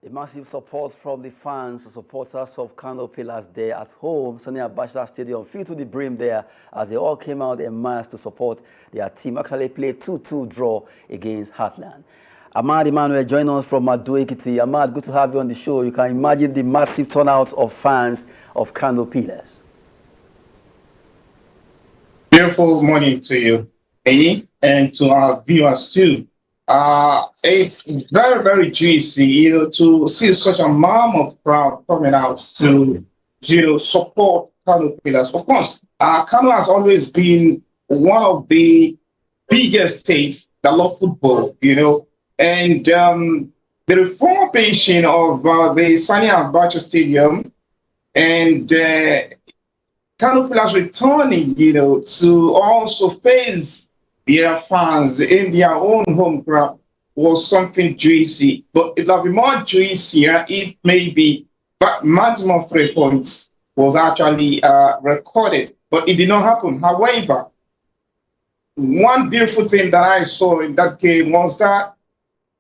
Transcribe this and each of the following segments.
A massive support from the fans, the supporters of Kano Pillars there at home, Sani Abacha Stadium, filled to the brim there as they all came out en masse to support their team. Actually played 2-2 draw against Heartland. Ahmed Emmanuel joined us from Ado Ekiti. Ahmed, good to have you on the show. You can imagine the massive turnout of fans of Kano Pillars. Beautiful morning to you, and to our viewers too. It's very, very juicy, to see such a mammoth crowd coming out to, support Kano Pillars. Of course, Kano has always been one of the biggest states that love football, and the reformation of the Sani Abacha Stadium and Kano Pillars returning, to also face their fans in their own home ground was something juicy. But it will be more juicier if maybe that maximum 3 points was actually recorded. But it did not happen. However, one beautiful thing that I saw in that game was that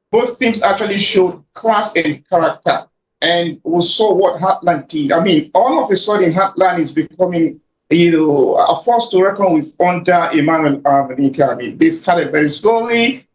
both teams actually showed class and character. And we saw what Heartland did. I mean, all of a sudden, Heartland is becoming, a force to reckon with under Emmanuel Avenike. I mean, they started very slowly.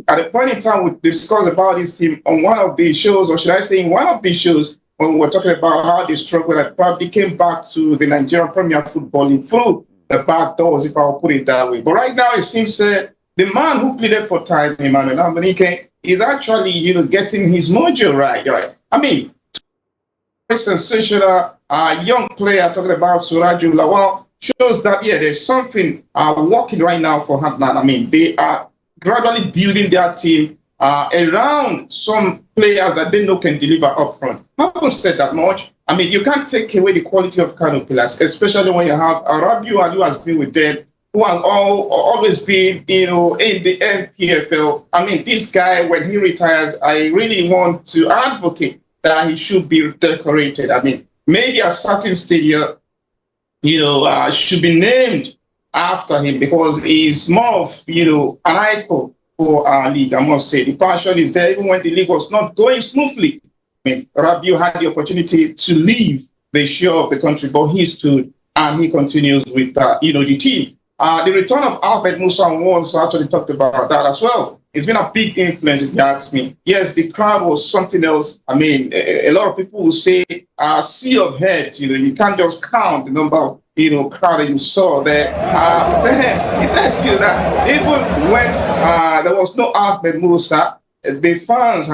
At a point in time, we discussed about this team on one of the shows, or should I say in one of the shows, when we were talking about how they struggled and probably came back to the Nigerian Premier Football through the back doors, if I'll put it that way. But right now, it seems the man who pleaded for time, Emmanuel Avenike, is actually, getting his mojo right. I mean, sensational young player talking about Suraju Lawal shows that, there's something working right now for Heartland. I mean, they are gradually building their team around some players that they know can deliver up front. I haven't said that much. I mean, you can't take away the quality of Kano Pillars, especially when you have Rabiu, who has been with them, who has always been, in the NPFL. I mean, this guy, when he retires, I really want to advocate that he should be decorated. I mean, maybe a certain stadium, should be named after him because he's more of, an icon for our league. I must say the passion is there even when the league was not going smoothly. I mean, Rabiu had the opportunity to leave the shore of the country, but he stood and he continues with, the team. The return of Ahmed, Musa and also actually talked about that as well. It's been a big influence, if you ask me. Yes, the crowd was something else. I mean, a lot of people will say a sea of heads. You can't just count the number of crowd that you saw there. It tells you that even when there was no Ahmed Musa, the fans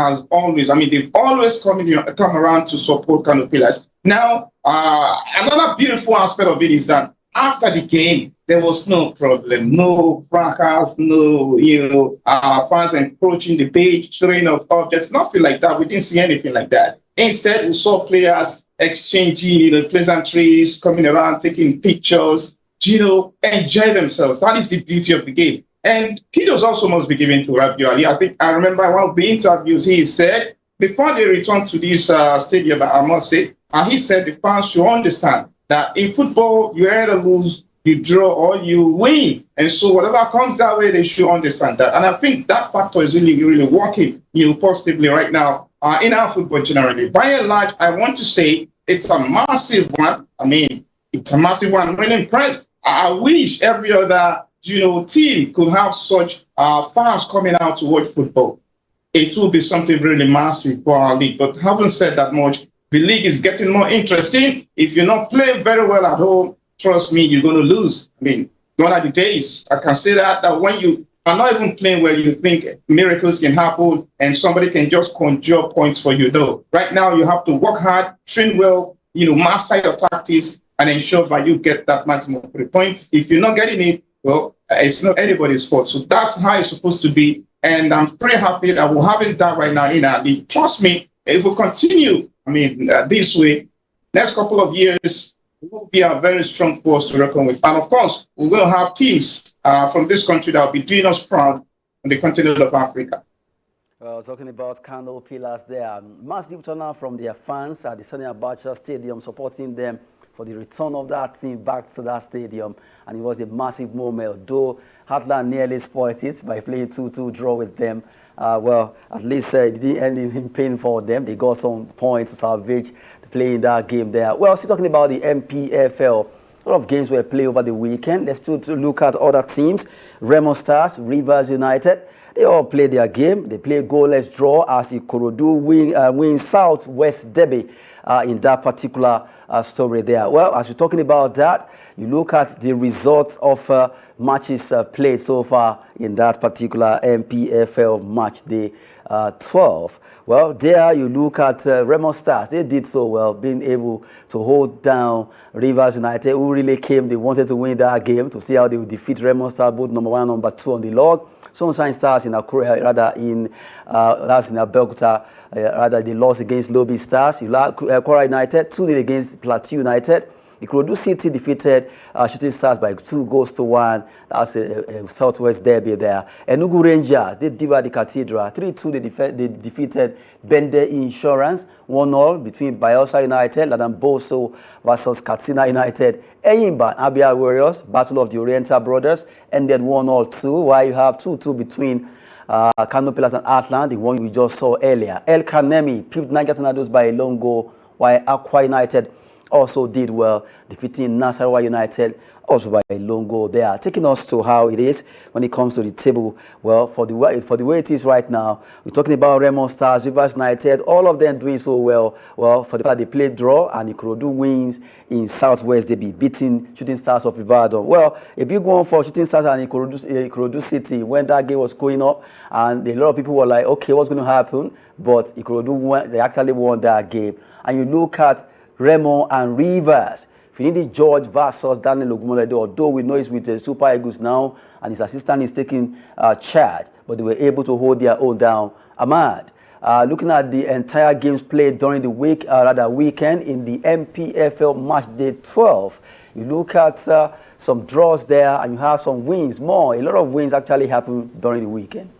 they've always come around to support Kano Pillars. Now, another beautiful aspect of it is that after the game, there was no problem, no fracas, no, fans encroaching the pitch, throwing of objects, nothing like that. We didn't see anything like that. Instead, we saw players exchanging, pleasantries, coming around, taking pictures, enjoy themselves. That is the beauty of the game. And kudos also must be given to Rabiu Ali. I remember one of the interviews he said, before they returned to this stadium, I must say, he said the fans should understand that in football, you either lose, you draw, or you win. And so whatever comes that way, they should understand that. And I think that factor is really, really working, positively right now in our football generally. By and large, I want to say it's a massive one. I mean, it's a massive one. I'm really impressed. I wish every other, team could have such fans coming out to watch football. It will be something really massive for our league. But having said that much, the league is getting more interesting. If you're not playing very well at home, trust me, you're going to lose. I mean, gone are the days. I can say that when you are not even playing well, you think miracles can happen and somebody can just conjure points for you. No, right now you have to work hard, train well, master your tactics and ensure that you get that maximum 3 points. If you're not getting it, well, it's not anybody's fault. So that's how it's supposed to be. And I'm pretty happy that we're having that right now in our league. Trust me, if we continue, this way, next couple of years will be a very strong force to reckon with. And of course, we're going to have teams from this country that will be doing us proud on the continent of Africa. Talking about Kano Pillars there, massive turnout from their fans at the Sani Abacha Stadium supporting them for the return of that team back to that stadium. And it was a massive moment, though Heartland nearly spoiled it by playing 2-2 draw with them Well, at least it didn't end in pain for them. They got some points to salvage to play in that game there. Well, still talking about the NPFL. A lot of games were played over the weekend. Let's still to look at other teams. Remo Stars, Rivers United. They all played their game. They played goalless draw as Ikorodu win South West Derby in that particular story there. Well, as we're talking about that, you look at the results of matches played so far in that particular NPFL match day 12. Well, there you look at Remo Stars. They did so well, being able to hold down Rivers United, who really came. They wanted to win that game to see how they would defeat Remo Stars, both number 1 and number 2 on the log. Sunshine Stars in Akure, rather in that's in Abeokuta, rather they lost against Lobby Stars. You like Kwara United 2-0 against Plateau United. Ikorodu City defeated Shooting Stars by 2-1. That's a Southwest Derby there. Enugu Rangers, they devoured the Cathedral. 3-2, they defeated Bende Insurance. 1-0 between Bayelsa United, Ladamboso versus Katsina United. Eyimba, Abia Warriors, Battle of the Oriental Brothers, ended 1-2, while you have 2-2 between Kano Pillars and Atlant, the one we just saw earlier. El Kanemi pipped Niger Tornadoes by a long goal, while Aqua United also did well, defeating Nasarawa United also by a long goal there. Taking us to how it is when it comes to the table. Well, for the way it is right now, we're talking about Remo Stars, Rivers United, all of them doing so well. Well, for the fact they played draw and Ikorodu wins in Southwest, they be beating Shooting Stars of Ibadan. Well, a big one for Shooting Stars and Ikorodu City when that game was going up, and a lot of people were like, okay, what's going to happen? But Ikorodu they actually won that game. And you look at Remo and Rivers. Finidi George versus Daniel Ogumolede, although we know he's with the Super Eagles now and his assistant is taking charge, but they were able to hold their own down. Ahmed, looking at the entire games played during the weekend in the NPFL match day 12, you look at some draws there and you have some wins. A lot of wins actually happened during the weekend.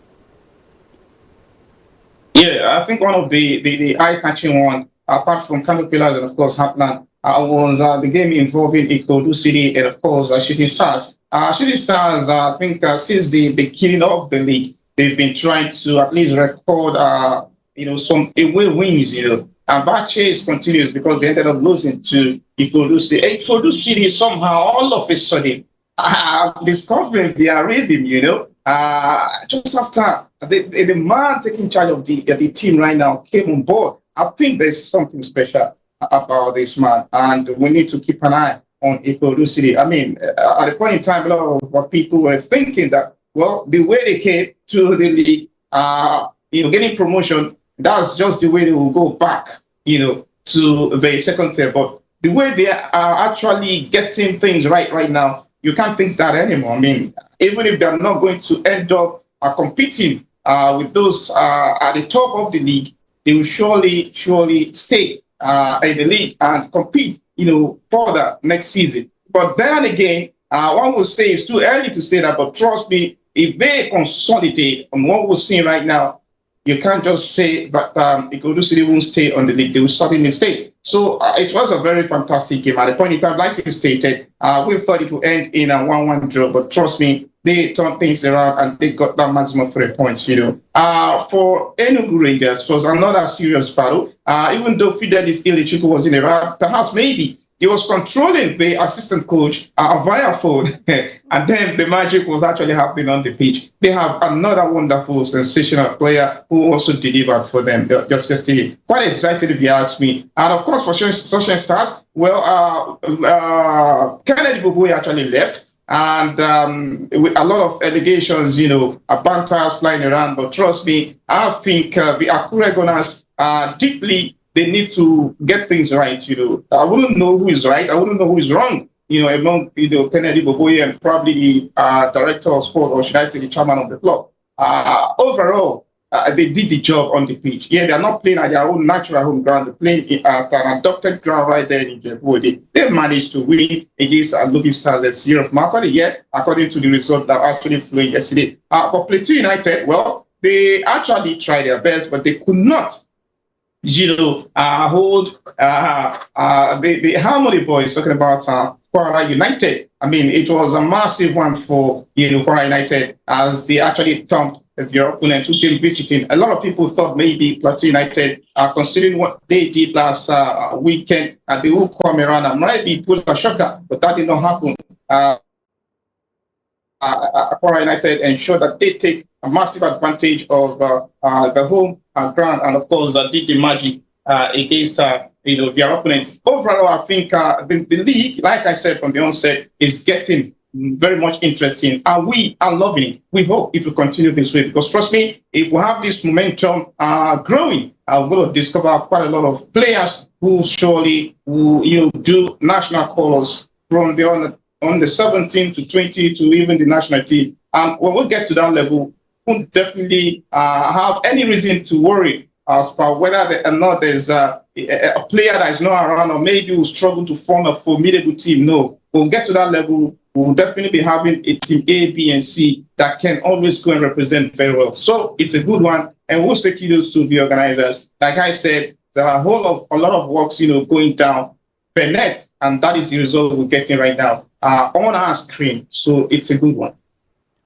Yeah, I think one of the eye-catching one, apart from Kano Pillars and of course Hatland, was the game involving Ikorodu City and of course Shooting Stars. Shooting Stars, I think since the beginning of the league, they've been trying to at least record, some away wins, and that chase continues because they ended up losing to Ikorodu City. Ikorodu City somehow, all of a sudden, discovering their rhythm, just after the man taking charge of the team right now came on board. I think there's something special about this man, and we need to keep an eye on Ikorodu City. I mean, at the point in time, a lot of people were thinking that, well, the way they came to the league, getting promotion, that's just the way they will go back, to the second tier. But the way they are actually getting things right now, you can't think that anymore. I mean, even if they're not going to end up competing with those at the top of the league, they will surely stay in the league and compete, further next season. But then again, one would say it's too early to say that, but trust me, if they consolidate on what we're seeing right now, you can't just say that Ikorodu City won't stay on the league. They will certainly stay. So it was a very fantastic game. At the point in time, like you stated, we thought it would end in a 1-1 draw, but trust me, they turned things around and they got that maximum 3 points, For Enugu Rangers, it was another serious battle. Even though Fidelis Ilichuku was in Iraq, perhaps maybe he was controlling the assistant coach via phone, and then the magic was actually happening on the pitch. They have another wonderful, sensational player who also delivered for them just yesterday. Quite excited if you ask me. And of course, for Sunshine Stars, well, Kennedy Bubu actually left. And with a lot of allegations, banters flying around. But trust me, I think the Akure Gunners deeply, they need to get things right. I wouldn't know who is right. I wouldn't know who is wrong. Among Kennedy Boboye and probably the director of sport, or should I say the chairman of the club. Overall, they did the job on the pitch. Yeah, they're not playing at their own natural home ground. They're playing at an adopted ground right there in Ijebu. They managed to win against Lobby Stars FC of Makode. Yeah, according to the result that actually flew yesterday. For Plateau United, well, they actually tried their best, but they could not hold the Harmony boys, talking about Kwara United. I mean, it was a massive one for Kwara United as they actually thumped your opponent who came visiting. A lot of people thought maybe Plateau United, considering what they did last weekend, they will come around and maybe put a shocker, but that did not happen. Aquara United ensure that they take a massive advantage of the home ground, and of course did the magic against their opponents. Overall, I think the league, like I said from the onset, is getting very much interesting, and we are loving it. We hope it will continue this way, because trust me, if we have this momentum growing, we're going to discover quite a lot of players who surely will do national colors from the on the 17 to 20 to even the national team. And when we get to that level, we'll definitely have any reason to worry as far whether or not there's a player that is not around, or maybe will struggle to form a formidable team. No, we'll get to that level. We'll definitely be having a team A, B, and C that can always go and represent very well. So it's a good one, and we'll say kudos to the organizers. Like I said, there are a lot of works, going down per net, and that is the result we're getting right now on our screen. So it's a good one.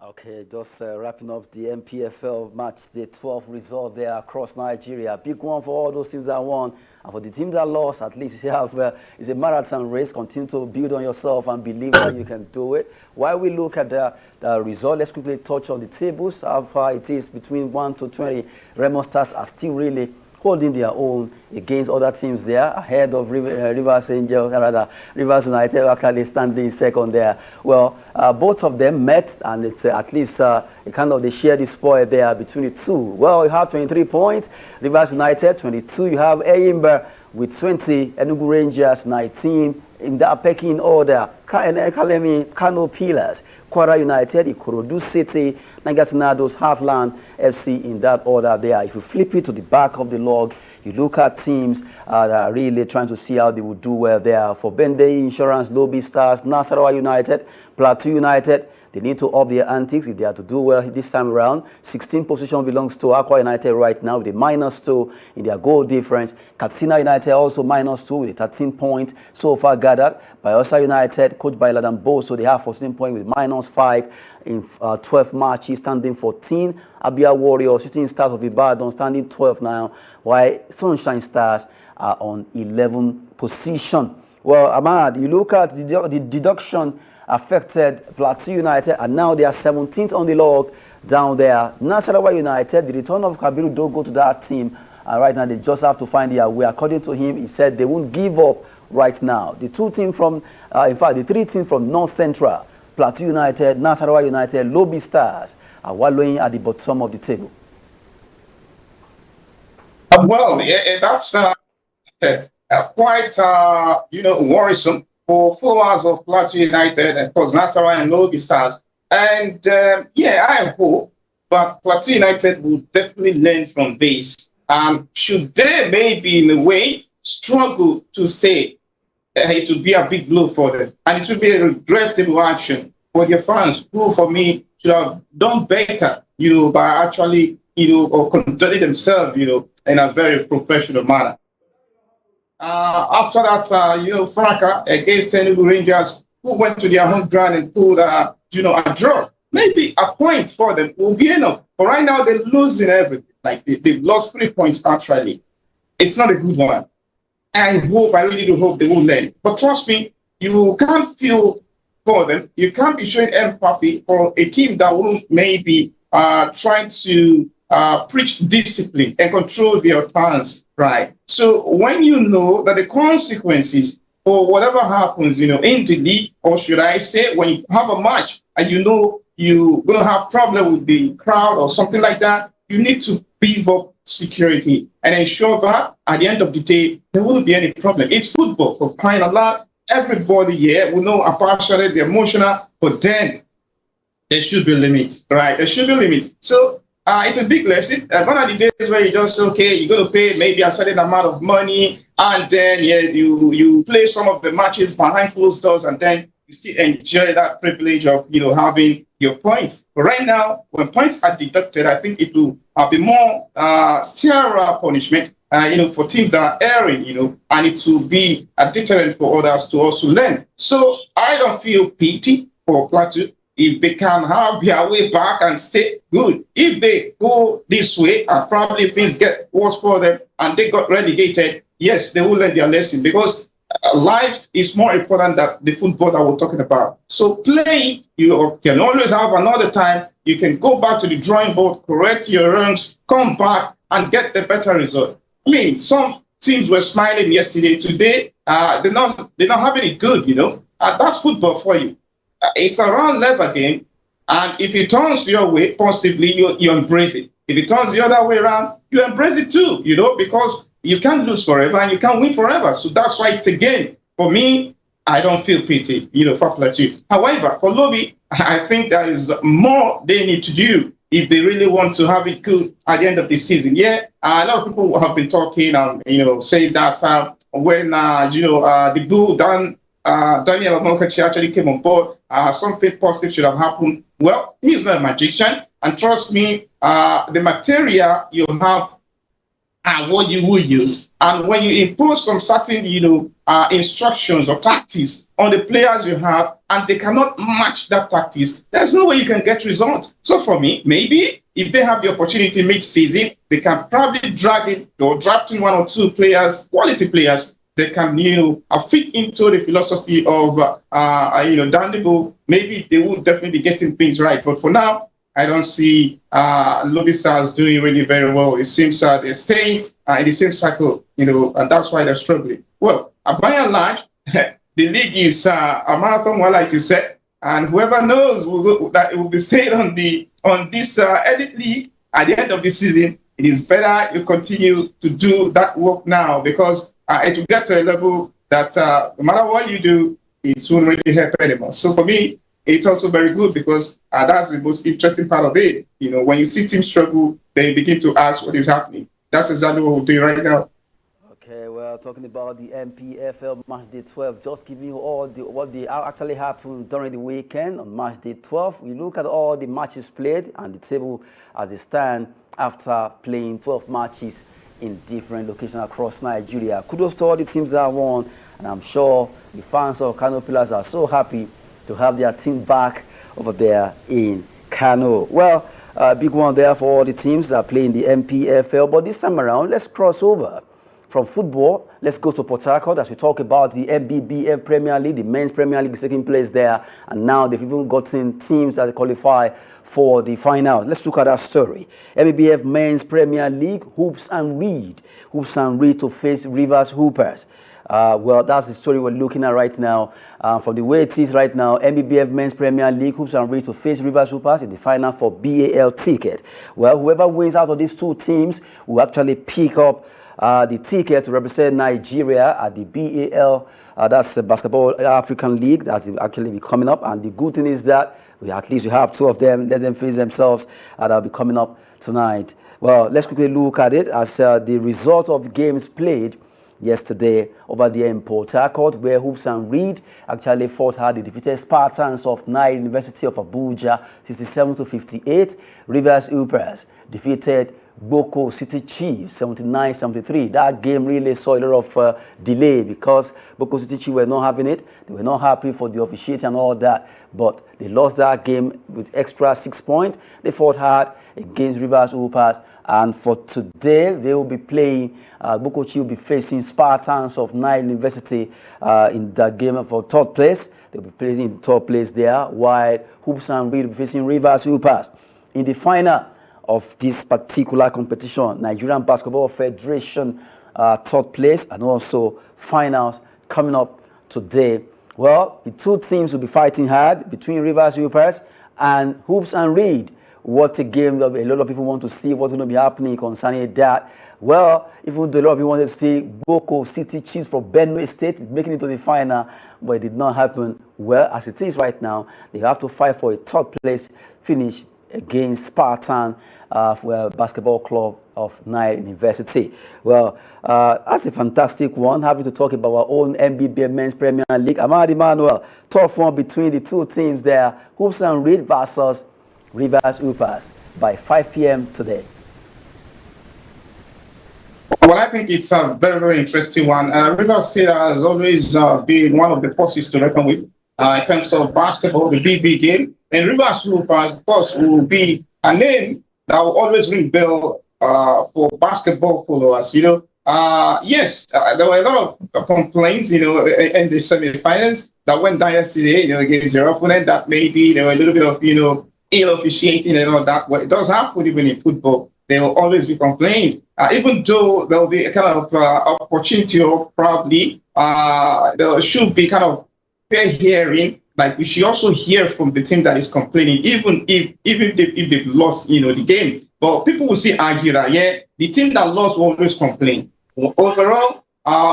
Okay, just wrapping up the NPFL match, the 12th result there across Nigeria. Big one for all those teams that won. And for the teams that lost, at least you have it's a marathon race. Continue to build on yourself and believe that you can do it. While we look at the result, let's quickly touch on the tables. How far it is between 1 to 20. Remo Stars are still really holding their own against other teams there, ahead of Rivers Angels, rather Rivers United actually standing second there. Well, both of them met, and it's at least they share the spoil there between the two. Well, you have 23 points, Rivers United 22. You have Eyimba with 20, Enugu Rangers 19. In that pecking order, Kano Pillars, Kwara United, Ikorodu City, Nagasinados, Heartland FC in that order there. If you flip it to the back of the log, you look at teams that are really trying to see how they will do well there. For Bende Insurance, Lobby Stars, Nasarawa United, Plateau United, they need to up their antics if they are to do well this time around. 16th position belongs to Aqua United right now with a -2 in their goal difference. Katsina United also -2 with a 13 points so far gathered. Bayelsa United, coached by Ladan Bo, so they have 14 points with -5 in 12 matches, standing 14. Abia Warriors, Shooting Stars of Ibadan, standing 12 now, while Sunshine Stars are on 11th position. Well, Ahmad, you look at the deduction affected Plateau United, and now they are 17th on the log down there. Nasarawa United, the return of Kabiru Dogo to that team, and right now they just have to find their way. According to him, he said they won't give up right now. The two teams from, the three teams from North Central, Plateau United, Nasarawa United, Lobby Stars, are wallowing at the bottom of the table. Well, that's quite worrisome for followers of Plateau United and, of course, Nasarawa and Lobby Stars. And I hope that Plateau United will definitely learn from this. Should they maybe in a way struggle to stay, it would be a big blow for them, and it would be a regrettable action for their fans, who for me should have done better, by actually, or conducting themselves, in a very professional manner. After that, Franca against Tenugu Rangers, who went to their home ground and pulled, a draw. Maybe a point for them will be enough. But right now, they're losing everything. Like, they've lost 3 points, actually. It's not a good one. I really do hope they will learn. But trust me, you can't feel for them. You can't be showing empathy for a team that will maybe try to preach discipline and control their fans, right? So when you know that the consequences for whatever happens, in the league, or should I say, when you have a match and you're going to have problem with the crowd or something like that, you need to beef up security and ensure that at the end of the day, there won't be any problem. It's football, for crying out loud. Everybody here will know how passionate, the emotional, but then there should be a limit, right? There should be a limit. So it's a big lesson. One of the days where you just say, okay, you're going to pay maybe a certain amount of money, and then you play some of the matches behind closed doors, and then you still enjoy that privilege of having your points. But right now, when points are deducted, I think it will be more severe punishment, for teams that are erring, and it will be a deterrent for others to also learn. So I don't feel pity for Plateau. if they can have their way back and stay good. If they go this way and probably things get worse for them and they got relegated, yes, they will learn their lesson, because life is more important than the football that we're talking about. So play it. You can always have another time. You can go back to the drawing board, correct your runs, come back and get the better result. I mean, some teams were smiling yesterday. Today, they're not having it good, that's football for you. It's a round level game, and if it turns your way positively, you embrace it. If it turns the other way around, you embrace it too, because you can't lose forever and you can't win forever. So that's why it's a game. For me, I don't feel pity, for Plateau. However, for Lobby, I think there is more they need to do if they really want to have it good at the end of the season. Yeah, a lot of people have been talking and, saying that when, the Bull Daniel Amokachi actually came on board, something positive should have happened. Well, he's not a magician. And trust me, the material you have and what you will use. And when you impose some certain, instructions or tactics on the players you have, and they cannot match that tactics, there's no way you can get results. So for me, maybe if they have the opportunity mid-season, they can probably drag it or draft in one or two players, quality players, they can, fit into the philosophy of, Dandibo. Maybe they will definitely be getting things right. But for now, I don't see Lobby Stars doing really very well. It seems they're staying in the same cycle, and that's why they're struggling. Well, by and large, the league is a marathon, like you said, and whoever knows that it will be staying on this elite league at the end of the season. It is better you continue to do that work now, because it will get to a level that no matter what you do, it won't really help anymore. So for me, it's also very good, because that's the most interesting part of it. When you see teams struggle, they begin to ask what is happening. That's exactly what we're doing right now. Okay, well, talking about the NPFL match day 12, just giving you all what actually happened during the weekend on match day 12. We look at all the matches played and the table as it stands after playing 12 matches in different locations across Nigeria. Kudos to all the teams that won, and I'm sure the fans of Kano Pillars are so happy to have their team back over there in Kano. Well, big one there for all the teams that are playing the NPFL. But this time around, let's cross over from football. Let's go to Port Harcourt as we talk about the MBBF Premier League. The men's Premier League is taking place there, and now they've even gotten teams that qualify for the final. Let's look at that story. MBBF Men's Premier League, Hoops and Reed. Hoops and Reed to face Rivers Hoopers. Well, that's the story we're looking at right now. From the way it is right now, MBBF Men's Premier League, Hoops and Reed to face Rivers Hoopers in the final for BAL ticket. Well, whoever wins out of these two teams will actually pick up the ticket to represent Nigeria at the BAL. That's the Basketball African League. That's actually be coming up. And the good thing is that at least we have two of them. Let them face themselves. That'll be coming up tonight. Well, let's quickly look at it as the result of games played yesterday over there in Port Harcourt, where Hoops and Reed actually fought hard. They defeated Spartans of Nile University of Abuja 67-58. Rivers Hoopers defeated Boko City Chiefs 79-73. That game really saw a lot of delay because Boko City Chiefs were not having it. They were not happy for the officiating and all that, but they lost that game with extra 6 points. They fought hard against Rivers Hoopers, and for today they will be playing. Boko Chiefs will be facing Spartans of Nile University in that game for third place. They'll be playing in third place there, while Hoops and Reed will be facing Rivers Hoopers in the final of this particular competition. Nigerian Basketball Federation third place, and also finals coming up today. Well, the two teams will be fighting hard between Rivers Hoopers and Hoops and Reed. What a game that a lot of people want to see what's going to be happening concerning that. Well, even though a lot of people wanted to see Boko City Chiefs from Benue State making it to the final, but it did not happen. Well, as it is right now, they have to fight for a third place finish against Spartan Basketball Club of Nile University. Well, that's a fantastic one. Happy to talk about our own MBBF Men's Premier League. Ahmed Emmanuel, tough one between the two teams there. Hoops and Reed versus Rivers Hoopers by 5 p.m. today. Well, I think it's a very, very interesting one. Rivers State has always been one of the forces to reckon with. in terms of basketball, the BB game. And Rivers Hoopers, of course, will be a name that will always ring bell for basketball followers. Yes, there were a lot of complaints, in the semi-finals that went down yesterday, against your opponent, that maybe there were a little bit of, ill officiating and all that. Well, it does happen even in football. There will always be complaints, even though there will be a kind of opportunity, or probably there should be kind of fair hearing. Like, we should also hear from the team that is complaining, even if they've lost, the game. But people will still argue that, yeah, the team that lost will always complain. Overall,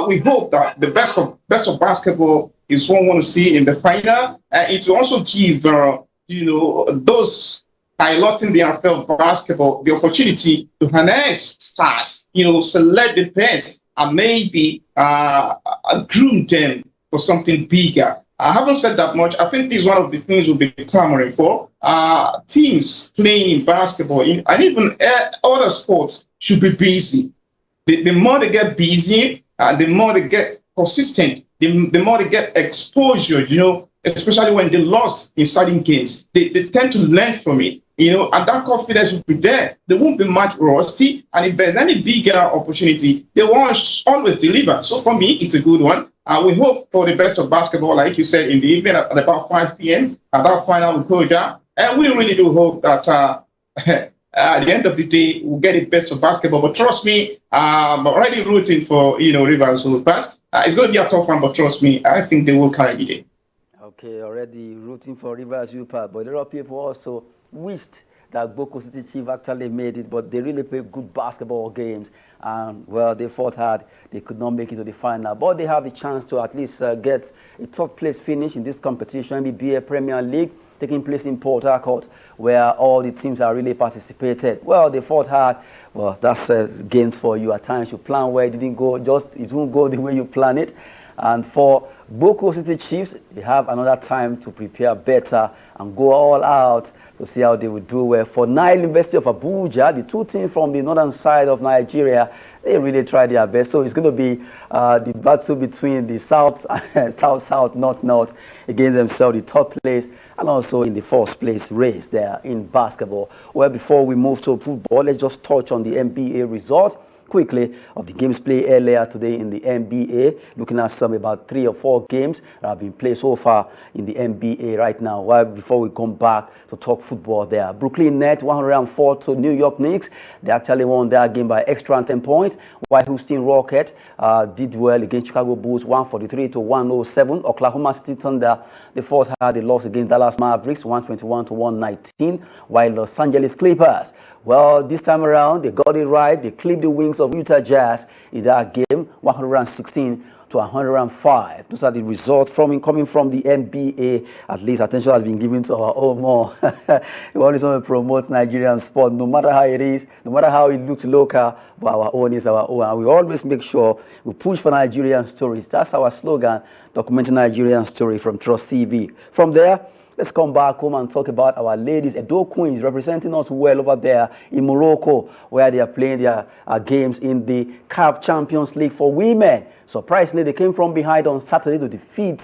we hope that the best of basketball is what we want to see in the final. It will also give those piloting the NFL basketball the opportunity to harness stars, select the best, and maybe groom them for something bigger. I haven't said that much. I think this is one of the things we'll be clamoring for. Teams playing in basketball and even other sports should be busy. The more they get busy, the more they get consistent, the more they get exposure, especially when they lost in certain games. They tend to learn from it, and that confidence will be there. They won't be much rusty. And if there's any bigger opportunity, they won't always deliver. So for me, it's a good one. We hope for the best of basketball, like you said, in the evening at about 5 p.m. at that final with Koja. And we really do hope that at the end of the day, we'll get the best of basketball. But trust me, I'm already rooting for, Rivers Hoopers. It's going to be a tough one, but trust me, I think they will carry the day. Okay, already rooting for Rivers Hoopers. But a lot of people also wished that Boko City Chief actually made it, but they really played good basketball games. And, well, they fought hard. They could not make it to the final. But they have the chance to at least get a top place finish in this competition, BBA Premier League, taking place in Port Harcourt, where all the teams are really participated. Well, they fought hard. Well, that's gains for you. At times you plan where it didn't go, it won't go the way you plan it. And for Boko City Chiefs, they have another time to prepare better and go all out to see how they would do well. For Nile University of Abuja, the two teams from the northern side of Nigeria, they really tried their best. So it's going to be the battle between the south, north against themselves, the top place, and also in the first place race there in basketball. Well, before we move to football, let's just touch on the NBA result quickly of the games played earlier today in the NBA, looking at about 3 or 4 games that have been played so far in the NBA right now. Well, before we come back to talk football there, Brooklyn Nets 104 to New York Knicks. They actually won that game by extra 10 points, while Houston Rockets did well against Chicago Bulls 143 to 107. Oklahoma City Thunder, they fought hard. They lost against Dallas Mavericks 121 to 119, while Los Angeles Clippers, well, this time around, they got it right. They clipped the wings of Utah Jazz in that game, 116 to 105. Those are the results coming from the NBA. At least attention has been given to our own more. We always want to promote Nigerian sport, no matter how it is, no matter how it looks local, but our own is our own. And we always make sure we push for Nigerian stories. That's our slogan, documenting Nigerian story from Trust TV. From there, let's come back home and talk about our ladies, Edo Queens, representing us well over there in Morocco, where they are playing their games in the CAF Champions League for women. Surprisingly, they came from behind on Saturday to defeat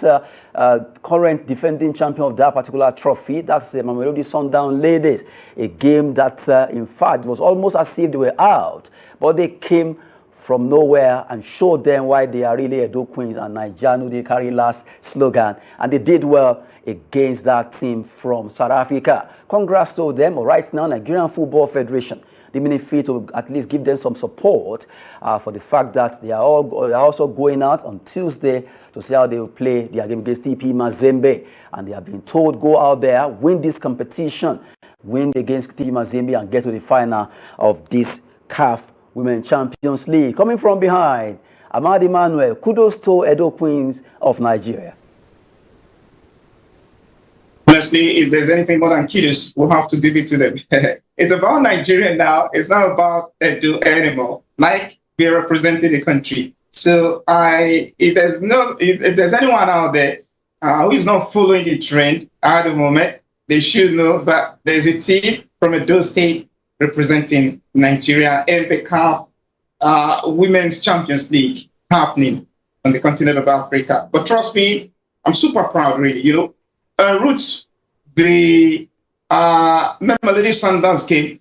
current defending champion of that particular trophy. That's the Mamelodi Sundown ladies. A game that, in fact, was almost as if they were out, but they came from nowhere and showed them why they are really Edo Queens and Nigerian they carry last slogan. And they did well against that team from South Africa. Congrats to them. Right now, Nigerian Football Federation, they mean fit to at least give them some support for the fact that they are also going out on Tuesday to see how they will play their game against TP Mazembe. And they have been told, go out there, win this competition, win against TP Mazembe and get to the final of this CAF Women Champions League. Coming from behind, Ahmed Emmanuel, kudos to Edo Queens of Nigeria. Honestly, if there's anything more than kudos, we'll have to give it to them. It's about Nigeria now. It's not about Edo anymore. Like, we're representing the country. So if there's anyone out there who is not following the trend at the moment, they should know that there's a team from Edo State representing Nigeria in the CAF Women's Champions League happening on the continent of Africa. But trust me, I'm super proud, really. Roots, the Mamelodi Sundowns game.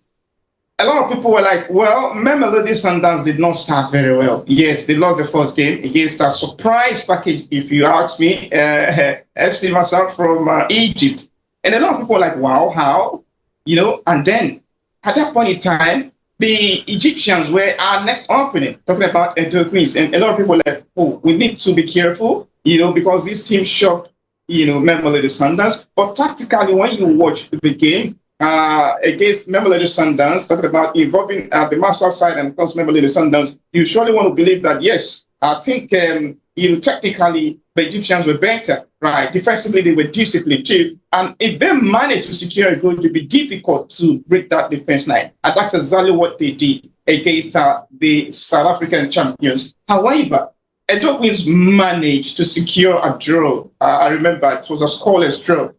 A lot of people were like, well, Mamelodi Sundowns did not start very well. Yes, they lost the first game against a surprise package, if you ask me, FC Masar from Egypt. And a lot of people were like, wow, how? And then at that point in time, the Egyptians were our next opponent, talking about Edo Queens. And a lot of people were like, oh, we need to be careful, because this team shocked, Mamelodi Sundowns. But tactically, when you watch the game, against Mamelodi Sundowns, talking about involving the Masar side and of course Mamelodi Sundowns, you surely want to believe that yes, I think technically the Egyptians were better, right? Defensively they were disciplined too, and if they manage to secure a goal, it will be difficult to break that defense line, and that's exactly what they did against the South African champions. However, Edo Queens managed to secure a draw. I remember it was a scoreless draw.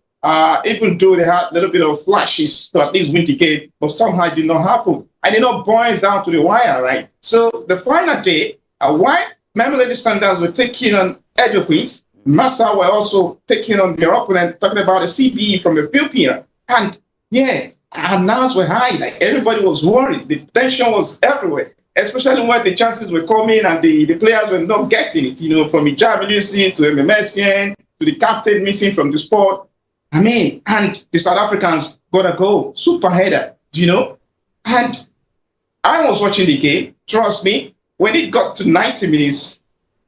Even though they had a little bit of flashes to at least win the game, but somehow it did not happen. And it all boils down to the wire, right? So the final day, while Mamelodi Sundowns were taking on Edo Queens, Massa were also taking on their opponent, talking about the CBE from Ethiopia. And yeah, our nerves were high. Like everybody was worried. The tension was everywhere, especially when the chances were coming and the players were not getting it, from Ijabilisi to MMSN to the captain missing from the sport. And the South Africans got a goal, super header, And I was watching the game. Trust me, when it got to 90 minutes,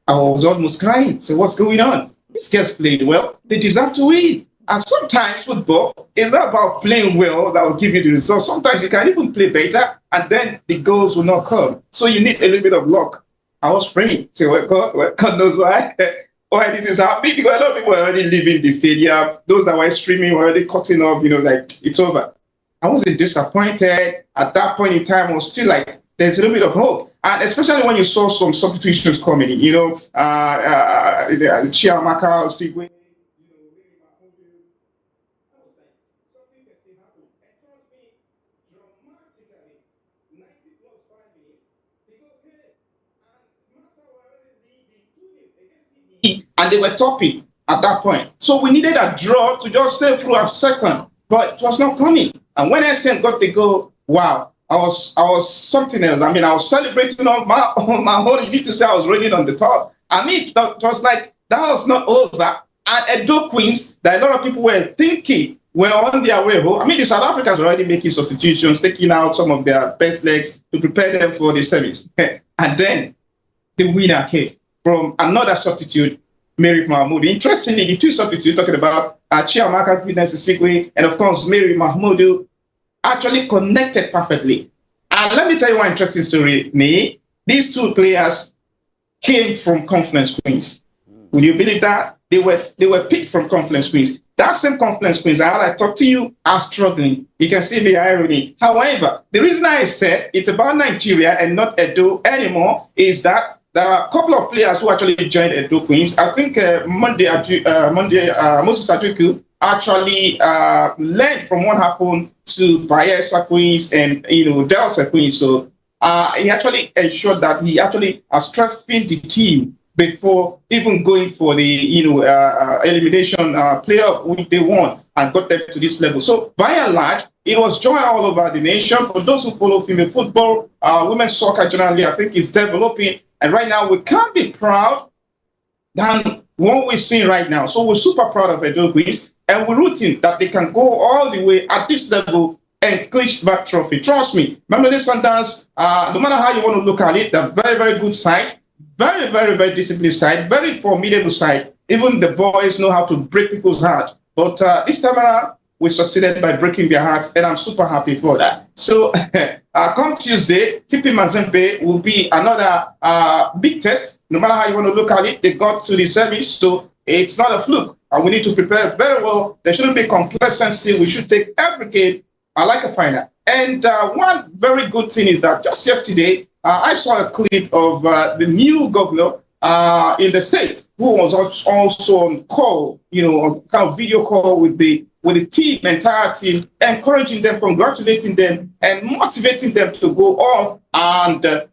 I was almost crying. So what's going on? These guys played well. They deserve to win. And sometimes football is not about playing well that will give you the result. Sometimes you can even play better, and then the goals will not come. So you need a little bit of luck. I was praying. So God knows why. Why this is happening, because a lot of people are already leaving the stadium. Those that were streaming were already cutting off, like it's over. I wasn't disappointed. At that point in time, I was still like, there's a little bit of hope. And especially when you saw some substitutions coming in, Chiamaka, Sigwe, and they were topping at that point. So we needed a draw to just stay through a second, but it was not coming. And when SM got the goal, wow, I was something else. I was celebrating on my whole. You need to say I was raining on the top. It was like that was not over. And Edo Queens, that a lot of people were thinking were on their way home. The South Africans were already making substitutions, taking out some of their best legs to prepare them for the semis. And then the winner came from another substitute, Mary Mahmoud. Interestingly, the two substitutes talking about Chiamaka Sigwe and of course Mary Mahmoud actually connected perfectly. And let me tell you one interesting story. These two players came from Conference Queens. Will you believe that? They were picked from Conference Queens. That same Conference Queens, I talk to you, are struggling. You can see the irony. However, the reason I said it's about Nigeria and not Edo anymore is that there are a couple of players who actually joined Edo Queens. I think Musa actually learned from what happened to Bayelsa Queens and Delta Queens. So he actually ensured that he actually strengthened the team before even going for the elimination playoff, which they won and got them to this level. So by and large, it was joy all over the nation. For those who follow female football, women's soccer generally, I think is developing. And right now, we can't be proud than what we're seeing right now. So we're super proud of Edo Queens, and we're rooting that they can go all the way at this level and clinch that trophy. Trust me, Mamelodi Sundowns, no matter how you want to look at it, they're very, very good side, very, very, very disciplined side, very formidable side. Even the boys know how to break people's hearts. But this time around, we succeeded by breaking their hearts, and I'm super happy for that. So come Tuesday, TP Mazembe will be another big test. No matter how you want to look at it, they got to the semis, so it's not a fluke. And we need to prepare very well. There shouldn't be complacency. We should take every game like a final. And one very good thing is that just yesterday, I saw a clip of the new governor in the state who was also on call, on kind of video call with the team, entire team, encouraging them, congratulating them, and motivating them to go on and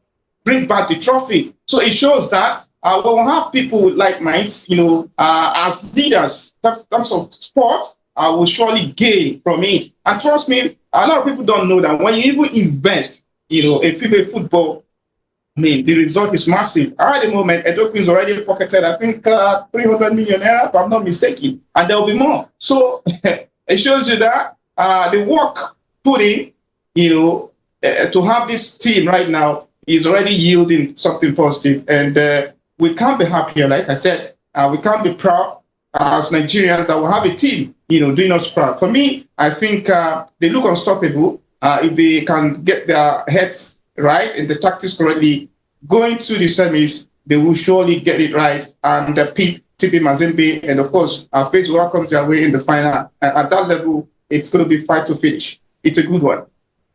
bring back the trophy. So it shows that when we have people with like minds, as leaders, in terms of sport, will surely gain from it. And trust me, a lot of people don't know that when you even invest, in female football, the result is massive. At the moment, Edo Queen's already pocketed, I think, 300 million naira, if I'm not mistaken, and there will be more. So it shows you that the work put in, to have this team right now is already yielding something positive, and we can't be happier. Like I said, we can't be proud as Nigerians that we have a team, doing us proud. For me, I think they look unstoppable if they can get their heads right and the tactics correctly. Going to the semis, they will surely get it right and beat TP Mazembe, and of course, face welcomes their way in the final. And at that level, it's going to be fight to finish. It's a good one.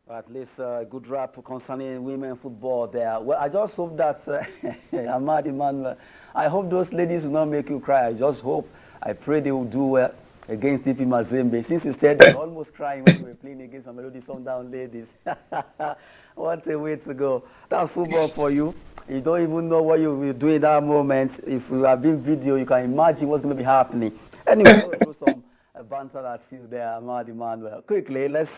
At least a good rap concerning women football there. Well, I just hope that, Ahmed, Emmanuel, I hope those ladies will not make you cry. I just hope, I pray they will do well against TP Mazembe. Since you said they're almost crying when you were playing against Mamelodi Sundown ladies. What a way to go. That's football for you. You don't even know what you will do in that moment. If you have been video, you can imagine what's going to be happening. Anyway, we'll do some banter that you there, Ahmed Emmanuel. Quickly, let's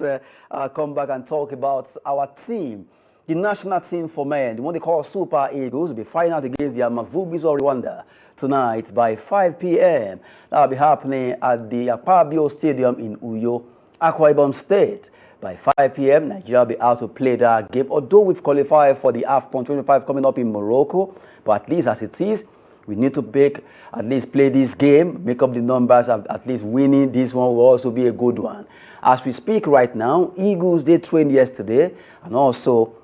come back and talk about our team. The national team for men, the one they call Super Eagles, will be fighting out against the Amavubis of Rwanda tonight by 5 p.m. That will be happening at the Akpabio Stadium in Uyo, Akwa Ibom State. By 5 p.m., Nigeria will be out to play that game. Although we've qualified for the AFCON 25 coming up in Morocco, but at least as it is, we need to at least play this game, make up the numbers, at least winning this one will also be a good one. As we speak right now, Eagles, they trained yesterday, and also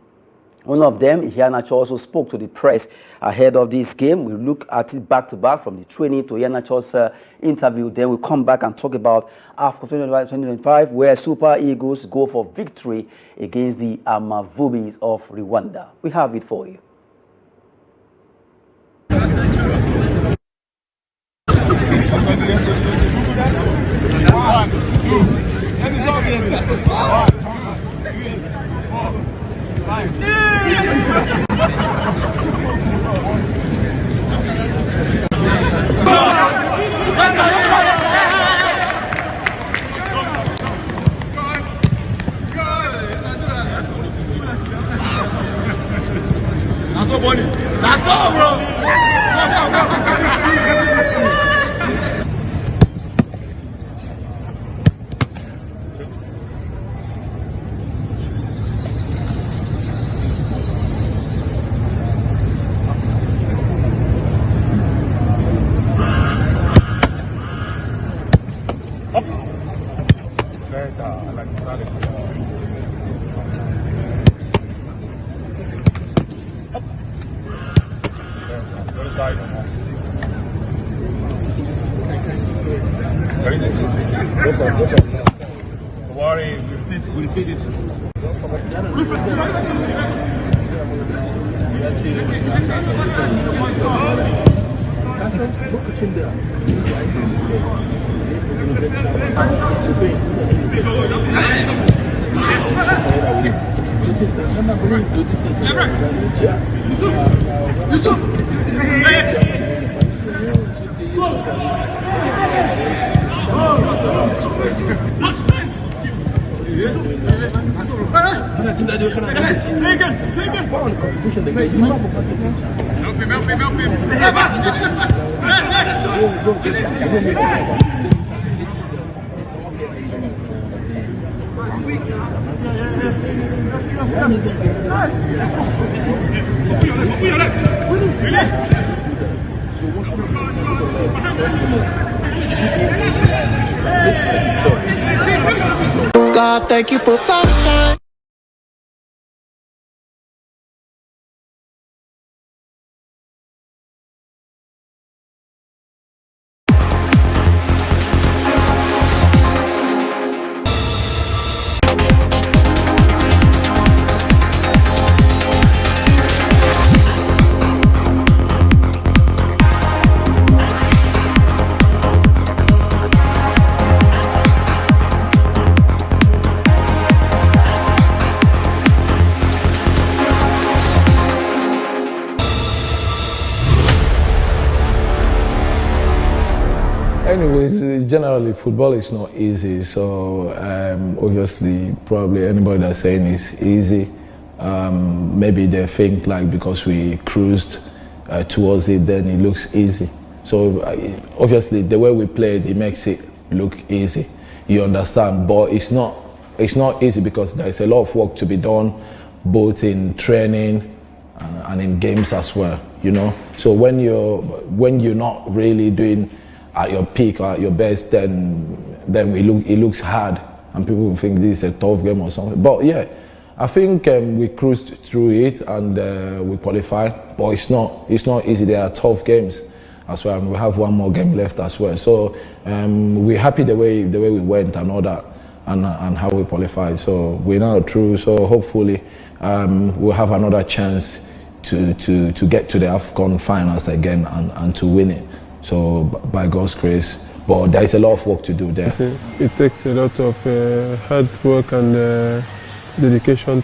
one of them, Iheanacho, also spoke to the press ahead of this game. We'll look at it back to back from the training to Iheanacho's interview. Then we'll come back and talk about AFCON 2025, where Super Eagles go for victory against the Amavubis of Rwanda. We have it for you. That's all, bro. God, thank you for sunshine. anyways, generally football is not easy. So obviously, probably anybody that's saying it's easy, maybe they think like because we cruised towards it, then it looks easy. So obviously, the way we played, it makes it look easy. You understand? But it's not easy because there is a lot of work to be done, both in training and in games as well. You know. So when you're not really doing at your peak or at your best, then it looks hard, and people will think this is a tough game or something. But yeah, I think we cruised through it and we qualified. But it's not easy. There are tough games as well, and we have one more game left as well. So we're happy the way we went and all that, and how we qualified. So we're now through. So hopefully we'll have another chance to get to the AFCON finals again and to win it. So by God's grace, but there is a lot of work to do there. It takes a lot of hard work and dedication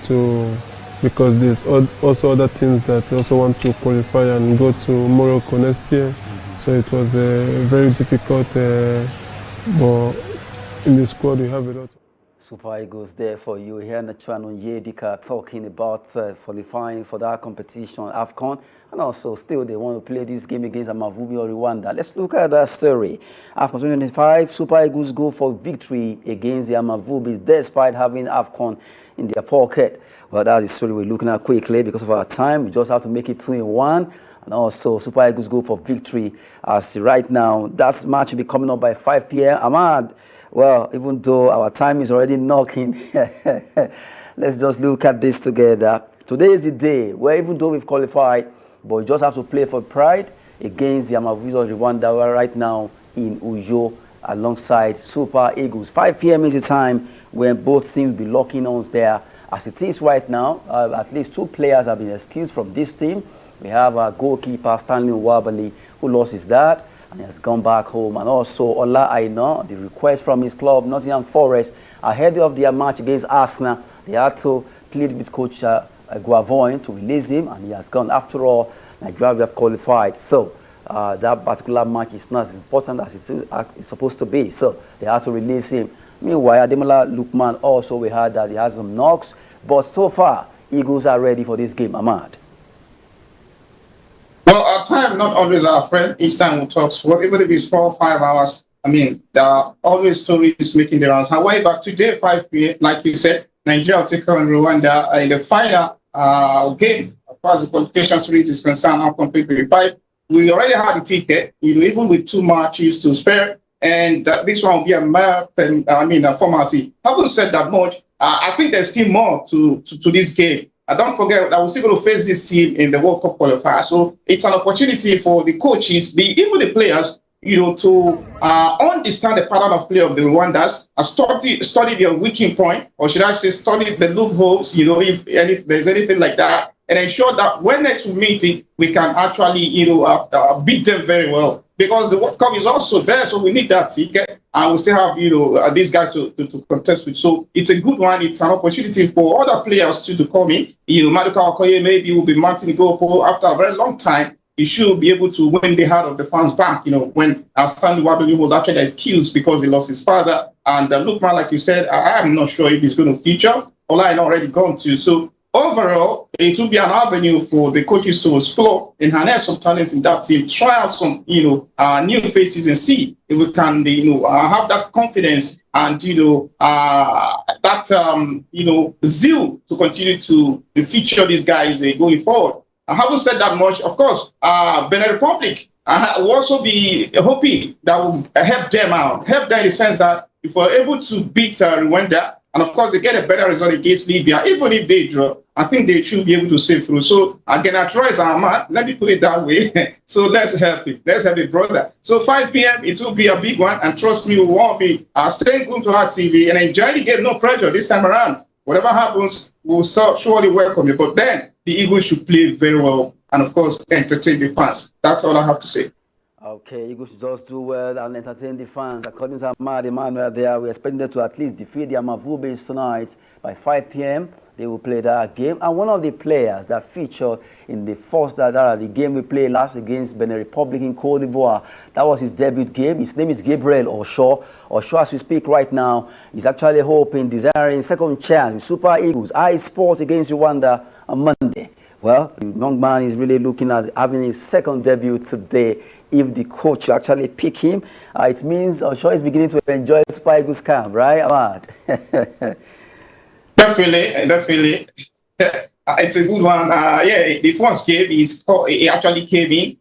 because there's also other teams that also want to qualify and go to Morocco next year. So it was very difficult, but in the squad we have a lot. Super Eagles there for you here. Nachuan Onyedika talking about qualifying for that competition, AFCON, and also still they want to play this game against Amavubi or Rwanda. Let's look at that story. AFCON 2025, Super Eagles go for victory against the Amavubis despite having AFCON in their pocket. Well, that is the story we're looking at quickly because of our time. We just have to make it 2-1. And also, Super Eagles go for victory as right now. That match will be coming up by 5 p.m. Ahmed, well, even though our time is already knocking, let's just look at this together. Today is the day where even though we've qualified, but we just have to play for pride against the Amavubi of Rwanda. We're right now in Uyo alongside Super Eagles. 5 p.m. is the time when both teams will be locking on there. As it is right now, at least 2 players have been excused from this team. We have our goalkeeper, Stanley Wabali, who lost his dad and he has gone back home. And also Ola Aina, the request from his club, Nottingham Forest, ahead of their match against Arsenal, they had to plead with coach Guavoin to release him, and he has gone. After all, Nigeria have qualified. So that particular match is not as important as it's supposed to be. So they had to release him. Meanwhile, Ademola Lookman also, we heard that he has some knocks. But so far, Eagles are ready for this game. Ahmad. Well, our time not always our friend. Each time we talk sport, even if it's 4 or 5 hours, I mean, there are always stories making the rounds. However, today, 5 p.m., like you said, Nigeria will take on Rwanda in the final game. As far as the qualification series is concerned, AFCON 2025, we already had the ticket, even with 2 matches to spare. And this one will be a formality. Having said that much, I think there's still more to this game. Don't forget that we're still going to face this team in the World Cup qualifier. So it's an opportunity for the coaches, even the players, to understand the pattern of play of the Rwandans, study their weakening point, or should I say, study the loopholes, if there's anything like that, and ensure that when next we meet it, we can actually, beat them very well. Because the World Cup is also there, so we need that ticket, and we still have, these guys to contest with. So it's a good one. It's an opportunity for other players to come in. Maduka Okoye maybe will be mounting the goal after a very long time. He should be able to win the heart of the fans back. When Stanley Wabali was actually excused because he lost his father. And Lookman, like you said, I am not sure if he's going to feature. Ola already gone to. So overall, it will be an avenue for the coaches to explore and harness some talents in that team, try out some, new faces and see if we can, have that confidence and, that, zeal to continue to feature these guys going forward. I haven't said that much. Of course, Benin Republic will also be hoping that will help them out, help them in the sense that if we're able to beat Rwanda, and of course, they get a better result against Libya. Even if they draw, I think they should be able to sail through. So again, I try Ahmed. Let me put it that way. So let's help him. Let's help it, brother. So 5 p.m. it will be a big one, and trust me, we won't be staying glued to our TV and enjoy the game. No pressure this time around. Whatever happens, we'll surely welcome you. But then the Eagles should play very well, and of course, entertain the fans. That's all I have to say. Okay, Eagles should just do well and entertain the fans. According to Ahmad Emmanuel there, we're expecting them to at least defeat the Amavubis tonight by 5 p.m. they will play that game. And one of the players that featured in the first the game we played last against Benin Republic in Cote d'Ivoire, that was his debut game. His name is Gabriel Osho. Osho, as we speak right now, is actually hoping, desiring second chance with Super Eagles, high sports against Rwanda on Monday. Well, the young man is really looking at having his second debut today. If the coach actually pick him, it means Osho is beginning to enjoy Super Eagles camp, right, Ahmed? Definitely. It's a good one. Yeah, the first game, he actually came in.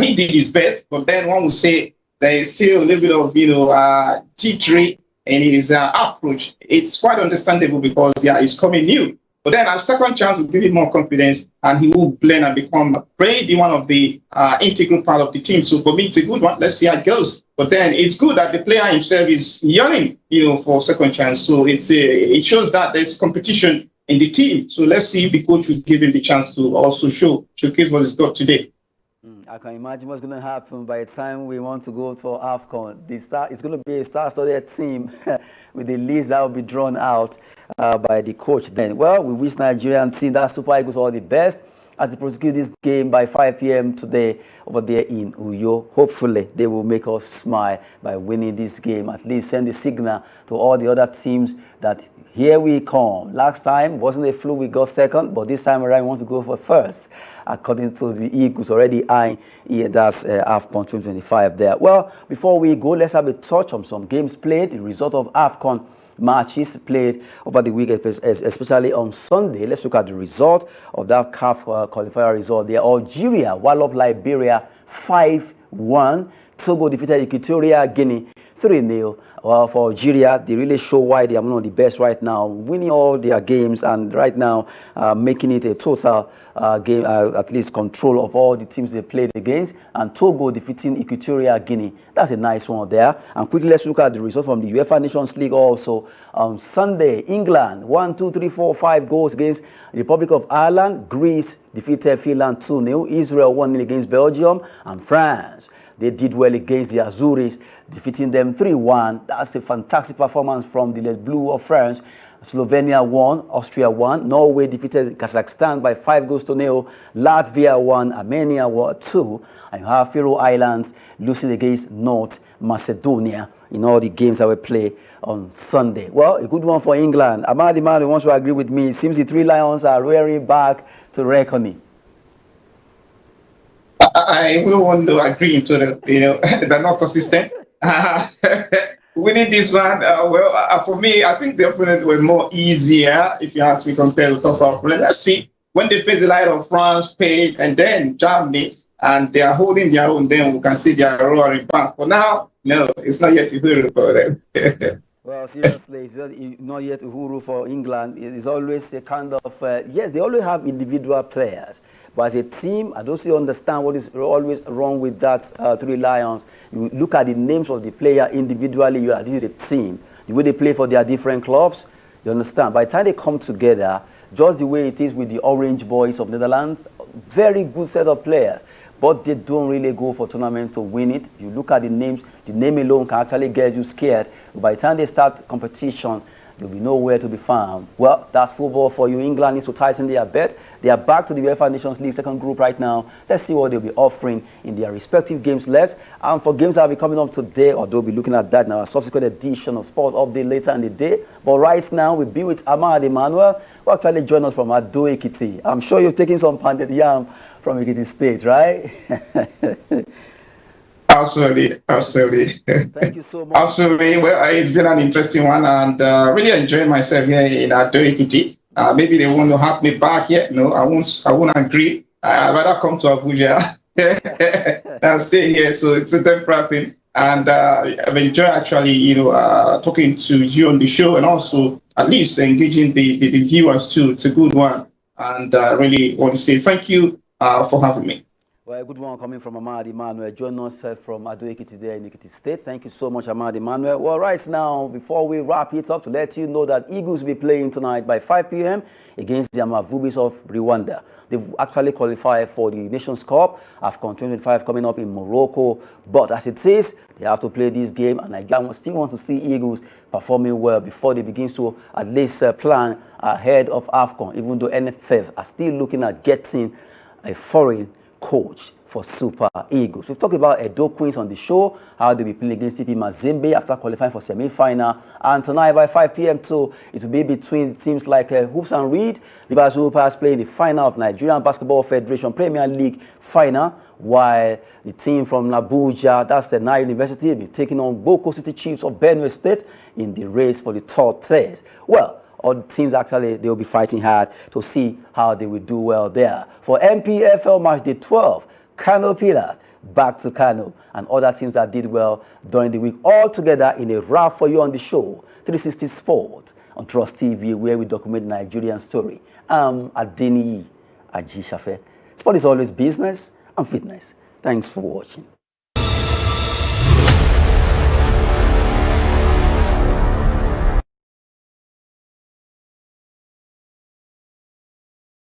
He did his best, but then one would say there is still a little bit of, jittery in his approach. It's quite understandable because, yeah, he's coming new. But then a second chance will give him more confidence, and he will blend and become maybe one of the integral part of the team. So for me, it's a good one. Let's see how it goes. But then it's good that the player himself is yearning, for second chance. So it shows that there's competition in the team. So let's see if the coach will give him the chance to also showcase what he's got today. I can imagine what's going to happen by the time we want to go for AFCON. It's going to be a star-studded team with the list that will be drawn out by the coach then. Well, we wish Nigerian team, that Super Eagles, all the best as they prosecute this game by 5 p.m. today over there in Uyo. Hopefully, they will make us smile by winning this game. At least send a signal to all the other teams that here we come. Last time, wasn't a fluke, we got second, but this time around, we want to go for first. According to the Eagles, already eyeing that's AFCON 2025 there. Well, before we go, let's have a touch on some games played, the result of AFCON matches played over the week, especially on Sunday. Let's look at the result of that CAF qualifier result there. Algeria walloped Liberia 5-1. Togo defeated Equatorial Guinea 3-0. Well, for Algeria, they really show why they are one of the best right now, winning all their games and right now making it a total game, at least control of all the teams they played against. And Togo defeating Equatorial Guinea. That's a nice one there. And quickly, let's look at the result from the UEFA Nations League also. On Sunday, England 5 goals against the Republic of Ireland. Greece defeated Finland 2-0. Israel 1-0 against Belgium. And France, they did well against the Azuris, defeating them 3-1. That's a fantastic performance from the Les Bleus of France. Slovenia won, Austria won. Norway defeated Kazakhstan by 5-0. Latvia won, Armenia won 2. And you have Faroe Islands losing against North Macedonia in all the games that were played on Sunday. Well, a good one for England. Ahmed wants to agree with me. It seems the Three Lions are rearing back to reckoning. I will want to agree to they're not consistent. Winning this one, for me, I think the opponents were more easier if you have to compare the top opponent. Let's see when they face the light of France, Spain, and then Germany, and they are holding their own. Then we can see they are roaring back. For now, no, it's not yet uhuru for them. Well, seriously, it's not yet uhuru for England. It is always a kind of yes, they always have individual players. But as a team, I don't really understand what is always wrong with that Three Lions. You look at the names of the player individually, this is a team. The way they play for their different clubs, you understand. By the time they come together, just the way it is with the Orange Boys of Netherlands, very good set of players. But they don't really go for tournament to win it. You look at the names, the name alone can actually get you scared. But by the time they start competition, there'll be nowhere to be found. Well, that's football for you. England needs to tighten their bet. They are back to the UEFA Nations League second group right now. Let's see what they'll be offering in their respective games left. And for games that will be coming up today, or they'll be looking at that in our subsequent edition of Sport Update later in the day. But right now, we'll be with Ahmed Emmanuel, who actually joined us from Ado Ekiti. I'm sure you're taking some pounded yam from Ekiti State, right? Absolutely. Thank you so much. Absolutely. Well, it's been an interesting one, and really enjoying myself here in Ado Ekiti. Maybe they want to have me back yet. No, I won't agree. I'd rather come to Abuja and stay here. So it's a temporary thing. And I've enjoyed actually, talking to you on the show, and also at least engaging the viewers too. It's a good one. And I really want to say thank you for having me. Well, good one coming from Ahmed Emmanuel. Join us from Ado-Ekiti there in Ekiti State. Thank you so much, Ahmed Emmanuel. Well, right now, before we wrap it up, to let you know that Eagles will be playing tonight by 5 p.m. against the Amavubis of Rwanda. They've actually qualified for the Nations Cup, AFCON 2025 coming up in Morocco. But as it is, they have to play this game, and I still want to see Eagles performing well before they begin to at least plan ahead of AFCON, even though NPFL are still looking at getting a foreign coach for Super Eagles. We've talked about Edo Queens on the show, how they'll be playing against TP Mazembe after qualifying for semi-final. And tonight by 5 p.m. too, it will be between teams like Hoops and Reed. Rivers Hoopers playing the final of Nigerian Basketball Federation Premier League final, while the team from Abuja, that's the Nile University, will be taking on Boko City Chiefs of Benue State in the race for the third place. Well, all the teams actually, they will be fighting hard to see how they will do well there. For NPFL match day 12, Kano Pillars back to Kano, and other teams that did well during the week, all together in a wrap for you on the show 360 Sport on Trust TV, where we document Nigerian story. I'm Adeniyi Ajishafe. Sport is always business and fitness. Thanks for watching.